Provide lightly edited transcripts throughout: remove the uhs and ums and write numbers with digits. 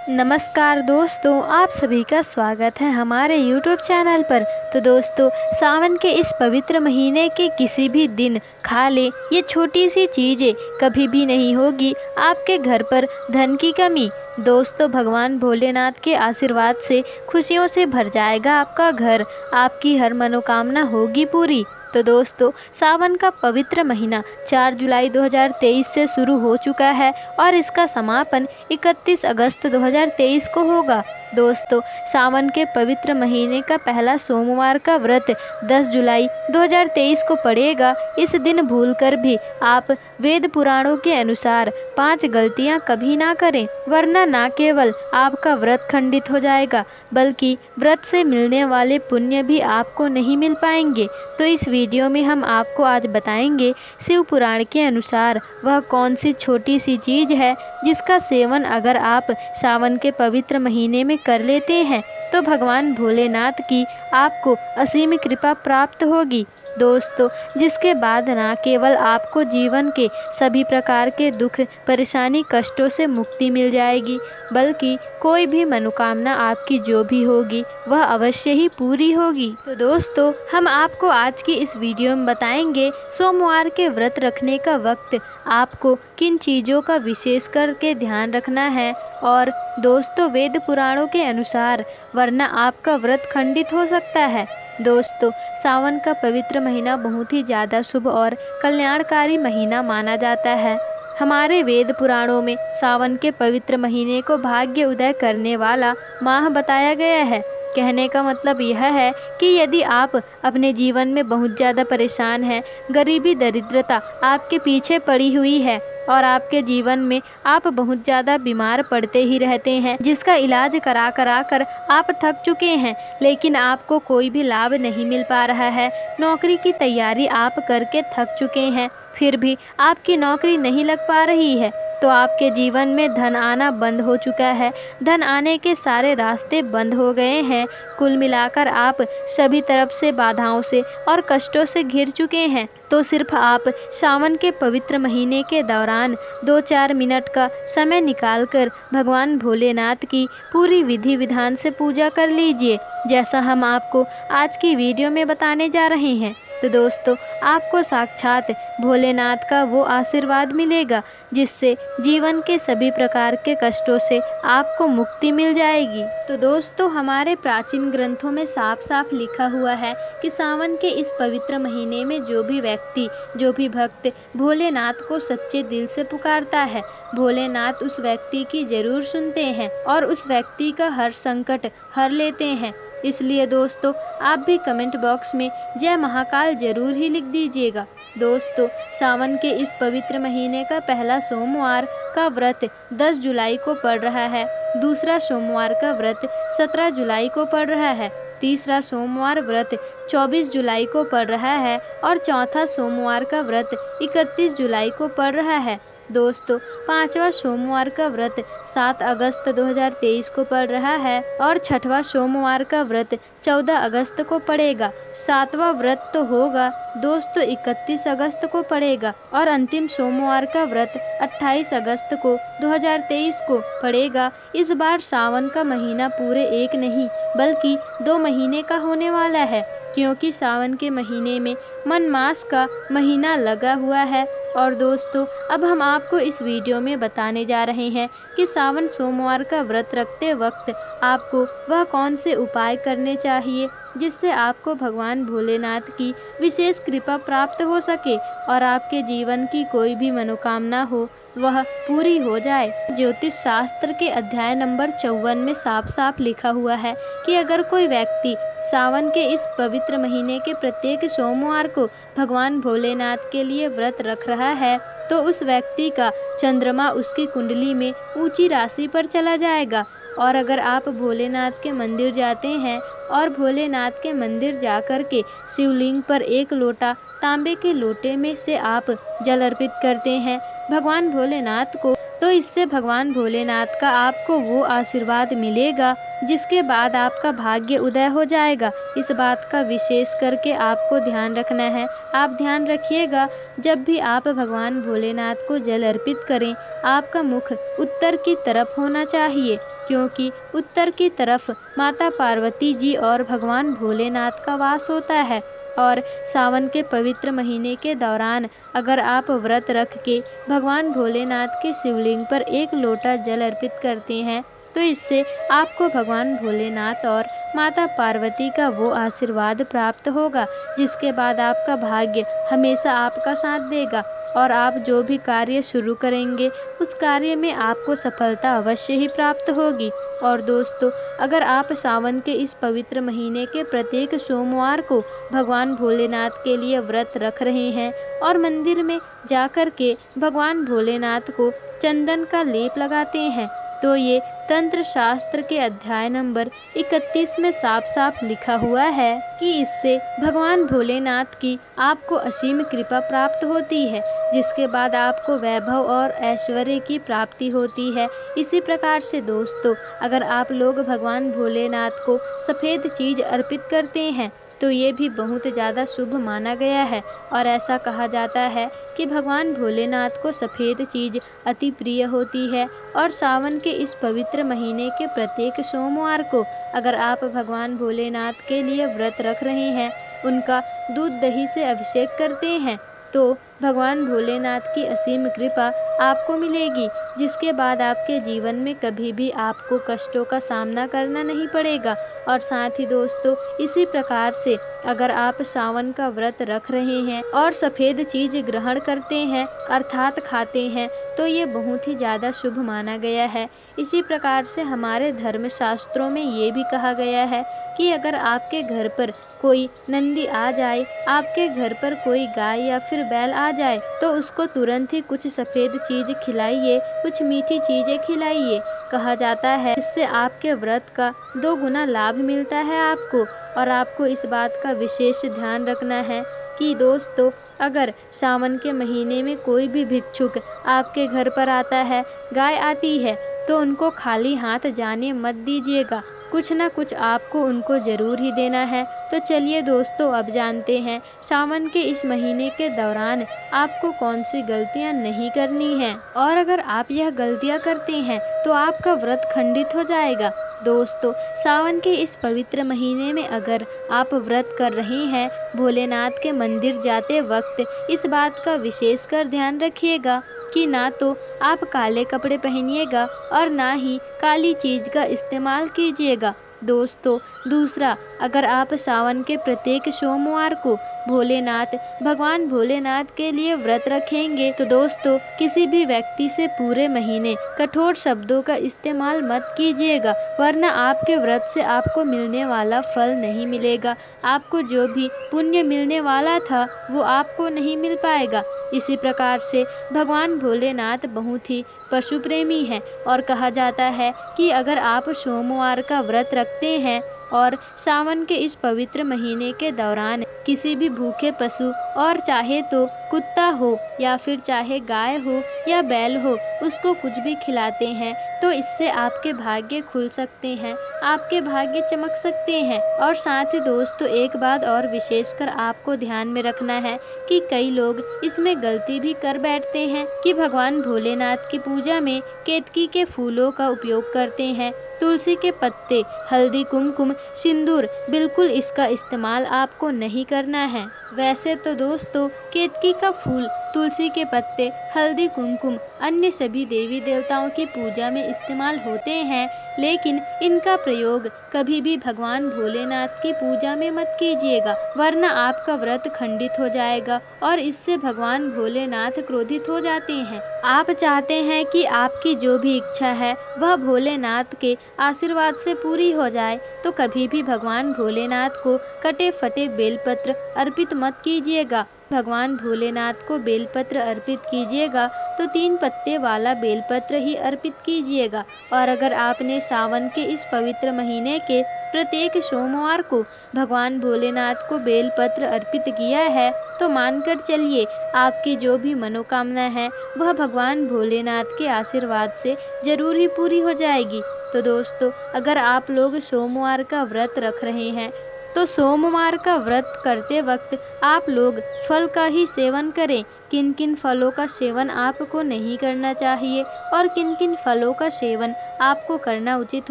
नमस्कार दोस्तों, आप सभी का स्वागत है हमारे YouTube चैनल पर। तो दोस्तों, सावन के इस पवित्र महीने के किसी भी दिन खा ले ये छोटी सी चीज़ें, कभी भी नहीं होगी आपके घर पर धन की कमी। दोस्तों, भगवान भोलेनाथ के आशीर्वाद से खुशियों से भर जाएगा आपका घर, आपकी हर मनोकामना होगी पूरी। तो दोस्तों, सावन का पवित्र महीना 4 जुलाई 2023 से शुरू हो चुका है और इसका समापन 31 अगस्त 2023 को होगा। दोस्तों, सावन के पवित्र महीने का पहला सोमवार का व्रत 10 जुलाई 2023 को पड़ेगा। इस दिन भूलकर भी आप वेद पुराणों के अनुसार 5 गलतियां कभी ना करें, वरना ना केवल आपका व्रत खंडित हो जाएगा बल्कि व्रत से मिलने वाले पुण्य भी आपको नहीं मिल पाएंगे। तो इस वीडियो में हम आपको आज बताएंगे शिव पुराण के अनुसार वह कौन सी छोटी सी चीज़ है जिसका सेवन अगर आप सावन के पवित्र महीने में कर लेते हैं तो भगवान भोलेनाथ की आपको असीम कृपा प्राप्त होगी। दोस्तों, जिसके बाद ना केवल आपको जीवन के सभी प्रकार के दुख, परेशानी, कष्टों से मुक्ति मिल जाएगी बल्कि कोई भी मनोकामना आपकी जो भी होगी वह अवश्य ही पूरी होगी। तो दोस्तों, हम आपको आज की इस वीडियो में बताएंगे सोमवार के व्रत रखने का वक्त आपको किन चीज़ों का विशेष करके ध्यान रखना है। और दोस्तों, वेद पुराणों के अनुसार वरना आपका व्रत खंडित हो सकता है। दोस्तों, सावन का पवित्र महीना बहुत ही ज़्यादा शुभ और कल्याणकारी महीना माना जाता है। हमारे वेद पुराणों में सावन के पवित्र महीने को भाग्य उदय करने वाला माह बताया गया है। कहने का मतलब यह है कि यदि आप अपने जीवन में बहुत ज़्यादा परेशान हैं, गरीबी, दरिद्रता आपके पीछे पड़ी हुई है और आपके जीवन में आप बहुत ज़्यादा बीमार पड़ते ही रहते हैं, जिसका इलाज करा कर आप थक चुके हैं लेकिन आपको कोई भी लाभ नहीं मिल पा रहा है, नौकरी की तैयारी आप करके थक चुके हैं फिर भी आपकी नौकरी नहीं लग पा रही है, तो आपके जीवन में धन आना बंद हो चुका है, धन आने के सारे रास्ते बंद हो गए हैं। कुल मिलाकर आप सभी तरफ से बाधाओं से और कष्टों से घिर चुके हैं। तो सिर्फ आप सावन के पवित्र महीने के दौरान 2-4 मिनट का समय निकालकर भगवान भोलेनाथ की पूरी विधि विधान से पूजा कर लीजिए, जैसा हम आपको आज की वीडियो में बताने जा रहे हैं। तो दोस्तों, आपको साक्षात भोलेनाथ का वो आशीर्वाद मिलेगा जिससे जीवन के सभी प्रकार के कष्टों से आपको मुक्ति मिल जाएगी। तो दोस्तों, हमारे प्राचीन ग्रंथों में साफ साफ लिखा हुआ है कि सावन के इस पवित्र महीने में जो भी व्यक्ति, जो भी भक्त भोलेनाथ को सच्चे दिल से पुकारता है, भोलेनाथ उस व्यक्ति की जरूर सुनते हैं और उस व्यक्ति का हर संकट हर लेते हैं। इसलिए दोस्तों, आप भी कमेंट बॉक्स में जय महाकाल जरूर ही लिख दीजिएगा। दोस्तों, सावन के इस पवित्र महीने का पहला सोमवार का व्रत 10 जुलाई को पड़ रहा है, दूसरा सोमवार का व्रत 17 जुलाई को पड़ रहा है, तीसरा सोमवार व्रत 24 जुलाई को पड़ रहा है और चौथा सोमवार का व्रत 31 जुलाई को पड़ रहा है। दोस्तों, पांचवा सोमवार का व्रत 7 अगस्त 2023 को पड़ रहा है और छठवां सोमवार का व्रत 14 अगस्त को पड़ेगा। सातवां व्रत तो होगा दोस्तों 31 अगस्त को पड़ेगा और अंतिम सोमवार का व्रत 28 अगस्त को 2023 को पड़ेगा। इस बार सावन का महीना पूरे एक नहीं बल्कि 2 महीने का होने वाला है, क्योंकि सावन के महीने में मन मास का महीना लगा हुआ है। और दोस्तों, अब हम आपको इस वीडियो में बताने जा रहे हैं कि सावन सोमवार का व्रत रखते वक्त आपको वह कौन से उपाय करने चाहिए जिससे आपको भगवान भोलेनाथ की विशेष कृपा प्राप्त हो सके और आपके जीवन की कोई भी मनोकामना हो वह पूरी हो जाए। ज्योतिष शास्त्र के अध्याय नंबर 54 में साफ साफ लिखा हुआ है कि अगर कोई व्यक्ति सावन के इस पवित्र महीने के प्रत्येक सोमवार को भगवान भोलेनाथ के लिए व्रत रख रहा है तो उस व्यक्ति का चंद्रमा उसकी कुंडली में ऊंची राशि पर चला जाएगा। और अगर आप भोलेनाथ के मंदिर जाते हैं और भोलेनाथ के मंदिर जाकर के शिवलिंग पर 1 लोटा तांबे के लोटे में से आप जल अर्पित करते हैं भगवान भोलेनाथ को, तो इससे भगवान भोलेनाथ का आपको वो आशीर्वाद मिलेगा जिसके बाद आपका भाग्य उदय हो जाएगा। इस बात का विशेष करके आपको ध्यान रखना है। आप ध्यान रखिएगा, जब भी आप भगवान भोलेनाथ को जल अर्पित करें, आपका मुख उत्तर की तरफ होना चाहिए, क्योंकि उत्तर की तरफ माता पार्वती जी और भगवान भोलेनाथ का वास होता है। और सावन के पवित्र महीने के दौरान अगर आप व्रत रख के भगवान भोलेनाथ के शिवलिंग पर एक लोटा जल अर्पित करते हैं, तो इससे आपको भगवान भोलेनाथ और माता पार्वती का वो आशीर्वाद प्राप्त होगा, जिसके बाद आपका भाग्य हमेशा आपका साथ देगा और आप जो भी कार्य शुरू करेंगे उस कार्य में आपको सफलता अवश्य ही प्राप्त होगी। और दोस्तों, अगर आप सावन के इस पवित्र महीने के प्रत्येक सोमवार को भगवान भोलेनाथ के लिए व्रत रख रहे हैं और मंदिर में जाकर के भगवान भोलेनाथ को चंदन का लेप लगाते हैं, तो ये तंत्र शास्त्र के अध्याय नंबर 31 में साफ साफ लिखा हुआ है कि इससे भगवान भोलेनाथ की आपको असीम कृपा प्राप्त होती है, जिसके बाद आपको वैभव और ऐश्वर्य की प्राप्ति होती है। इसी प्रकार से दोस्तों, अगर आप लोग भगवान भोलेनाथ को सफ़ेद चीज़ अर्पित करते हैं तो ये भी बहुत ज़्यादा शुभ माना गया है। और ऐसा कहा जाता है कि भगवान भोलेनाथ को सफ़ेद चीज़ अति प्रिय होती है। और सावन के इस पवित्र महीने के प्रत्येक सोमवार को अगर आप भगवान भोलेनाथ के लिए व्रत रख रहे हैं, उनका दूध दही से अभिषेक करते हैं, तो भगवान भोलेनाथ की असीम कृपा आपको मिलेगी, जिसके बाद आपके जीवन में कभी भी आपको कष्टों का सामना करना नहीं पड़ेगा। और साथ ही दोस्तों, इसी प्रकार से अगर आप सावन का व्रत रख रहे हैं और सफ़ेद चीज़ ग्रहण करते हैं अर्थात खाते हैं, तो ये बहुत ही ज़्यादा शुभ माना गया है। इसी प्रकार से हमारे धर्म शास्त्रों में ये भी कहा गया है कि अगर आपके घर पर कोई नंदी आ जाए, आपके घर पर कोई गाय या फिर बैल आ जाए, तो उसको तुरंत ही कुछ सफ़ेद चीज़ खिलाइए, कुछ मीठी चीज़ें खिलाइए। कहा जाता है इससे आपके व्रत का 2 गुना लाभ मिलता है आपको। और आपको इस बात का विशेष ध्यान रखना है कि दोस्तों, अगर सावन के महीने में कोई भी भिक्षुक आपके घर पर आता है, गाय आती है, तो उनको खाली हाथ जाने मत दीजिएगा, कुछ ना कुछ आपको उनको ज़रूर ही देना है। तो चलिए दोस्तों, अब जानते हैं सावन के इस महीने के दौरान आपको कौन सी गलतियां नहीं करनी है, और अगर आप यह गलतियां करते हैं तो आपका व्रत खंडित हो जाएगा। दोस्तों, सावन के इस पवित्र महीने में अगर आप व्रत कर रहे हैं, भोलेनाथ के मंदिर जाते वक्त इस बात का विशेषकर ध्यान रखिएगा कि ना तो आप काले कपड़े पहनिएगा और ना ही काली चीज़ का इस्तेमाल कीजिएगा। दोस्तों, दूसरा, अगर आप सावन के प्रत्येक सोमवार को भगवान भोलेनाथ के लिए व्रत रखेंगे, तो दोस्तों, किसी भी व्यक्ति से पूरे महीने कठोर शब्दों का इस्तेमाल मत कीजिएगा, वरना आपके व्रत से आपको मिलने वाला फल नहीं मिलेगा। आपको जो भी पुण्य मिलने वाला था वो आपको नहीं मिल पाएगा। इसी प्रकार से भगवान भोलेनाथ बहुत ही पशु प्रेमी हैं और कहा जाता है कि अगर आप सोमवार का व्रत रखते हैं और सावन के इस पवित्र महीने के दौरान किसी भी भूखे पशु, और चाहे तो कुत्ता हो या फिर चाहे गाय हो या बैल हो, उसको कुछ भी खिलाते हैं, तो इससे आपके भाग्य खुल सकते हैं, आपके भाग्य चमक सकते हैं। और साथ ही दोस्तों, एक बात और विशेषकर आपको ध्यान में रखना है कि कई लोग इसमें गलती भी कर बैठते हैं कि भगवान भोलेनाथ की पूजा में केतकी के फूलों का उपयोग करते हैं, तुलसी के पत्ते, हल्दी, कुमकुम, सिंदूर, बिल्कुल इसका इस्तेमाल आपको नहीं करना है। वैसे तो दोस्तों, केतकी का फूल, तुलसी के पत्ते, हल्दी, कुमकुम अन्य सभी देवी देवताओं की पूजा में इस्तेमाल होते हैं, लेकिन इनका प्रयोग कभी भी भगवान भोलेनाथ की पूजा में मत कीजिएगा, वरना आपका व्रत खंडित हो जाएगा और इससे भगवान भोलेनाथ क्रोधित हो जाते हैं। आप चाहते हैं कि आपकी जो भी इच्छा है वह भोलेनाथ के आशीर्वाद से पूरी हो जाए, तो कभी भी भगवान भोलेनाथ को कटे फटे बेलपत्र अर्पित मत कीजिएगा। भगवान भोलेनाथ को बेलपत्र अर्पित कीजिएगा तो 3 पत्ते वाला बेलपत्र ही अर्पित कीजिएगा। और अगर आपने सावन के इस पवित्र महीने के प्रत्येक सोमवार को भगवान भोलेनाथ को बेलपत्र अर्पित किया है, तो मानकर चलिए आपकी जो भी मनोकामना है वह भगवान भोलेनाथ के आशीर्वाद से जरूर ही पूरी हो जाएगी। तो दोस्तों, अगर आप लोग सोमवार का व्रत रख रहे हैं तो सोमवार का व्रत करते वक्त आप लोग फल का ही सेवन करें। किन किन फलों का सेवन आपको नहीं करना चाहिए और किन किन फलों का सेवन आपको करना उचित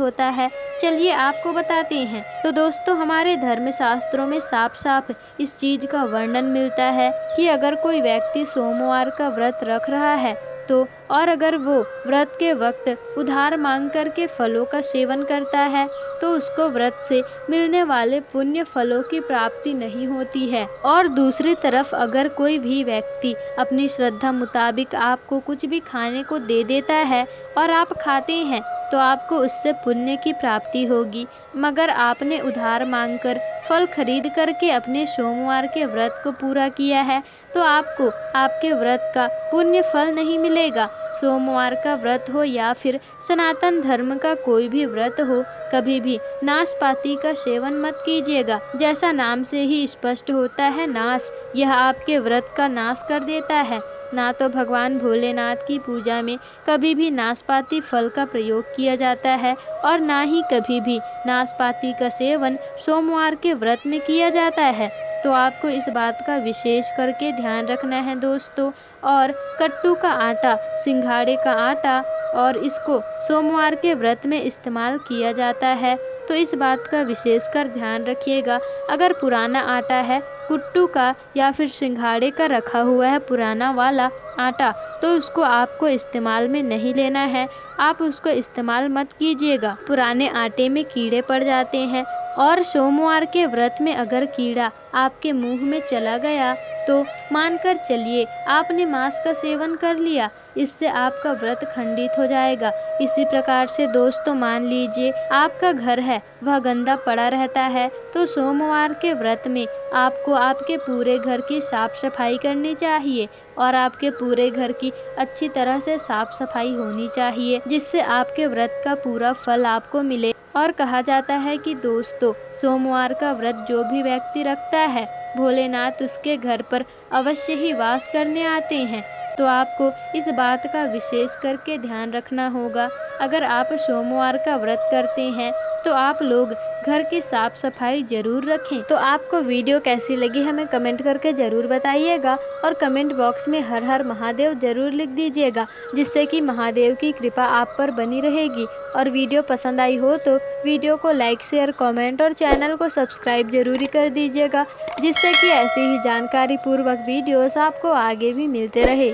होता है, चलिए आपको बताते हैं। तो दोस्तों, हमारे धर्म शास्त्रों में साफ साफ इस चीज़ का वर्णन मिलता है कि अगर कोई व्यक्ति सोमवार का व्रत रख रहा है तो और अगर वो व्रत के वक्त उधार मांग कर के फलों का सेवन करता है तो उसको व्रत से मिलने वाले पुण्य फलों की प्राप्ति नहीं होती है। और दूसरी तरफ अगर कोई भी व्यक्ति अपनी श्रद्धा मुताबिक आपको कुछ भी खाने को दे देता है और आप खाते हैं तो आपको उससे पुण्य की प्राप्ति होगी, मगर आपने उधार मांगकर फल खरीद करके अपने सोमवार के व्रत को पूरा किया है तो आपको आपके व्रत का पुण्य फल नहीं मिलेगा। सोमवार का व्रत हो या फिर सनातन धर्म का कोई भी व्रत हो, कभी भी नाशपाती का सेवन मत कीजिएगा। जैसा नाम से ही स्पष्ट होता है, नाश, यह आपके व्रत का नाश कर देता है। ना तो भगवान भोलेनाथ की पूजा में कभी भी नाशपाती फल का प्रयोग किया जाता है और ना ही कभी भी नाशपाती का सेवन सोमवार के व्रत में किया जाता है। तो आपको इस बात का विशेष करके ध्यान रखना है दोस्तों। और कट्टू का आटा, सिंघाड़े का आटा और इसको सोमवार के व्रत में इस्तेमाल किया जाता है, तो इस बात का विशेषकर ध्यान रखिएगा। अगर पुराना आटा है, कुट्टू का या फिर सिंघाड़े का रखा हुआ है पुराना वाला आटा, तो उसको आपको इस्तेमाल में नहीं लेना है, आप उसको इस्तेमाल मत कीजिएगा। पुराने आटे में कीड़े पड़ जाते हैं और सोमवार के व्रत में अगर कीड़ा आपके मुंह में चला गया तो मानकर चलिए आपने मांस का सेवन कर लिया, इससे आपका व्रत खंडित हो जाएगा। इसी प्रकार से दोस्तों, मान लीजिए आपका घर है वह गंदा पड़ा रहता है तो सोमवार के व्रत में आपको आपके पूरे घर की साफ सफाई करनी चाहिए और आपके पूरे घर की अच्छी तरह से साफ सफाई होनी चाहिए, जिससे आपके व्रत का पूरा फल आपको मिले। और कहा जाता है कि दोस्तों, सोमवार का व्रत जो भी व्यक्ति रखता है, भोलेनाथ उसके घर पर अवश्य ही वास करने आते हैं। तो आपको इस बात का विशेष करके ध्यान रखना होगा। अगर आप सोमवार का व्रत करते हैं तो आप लोग घर की साफ सफाई जरूर रखें। तो आपको वीडियो कैसी लगी हमें कमेंट करके ज़रूर बताइएगा और कमेंट बॉक्स में हर हर महादेव ज़रूर लिख दीजिएगा, जिससे कि महादेव की कृपा आप पर बनी रहेगी। और वीडियो पसंद आई हो तो वीडियो को लाइक, शेयर, कमेंट और चैनल को सब्सक्राइब जरूरी कर दीजिएगा, जिससे कि ऐसी ही जानकारी पूर्वक वीडियोस आपको आगे भी मिलते रहे।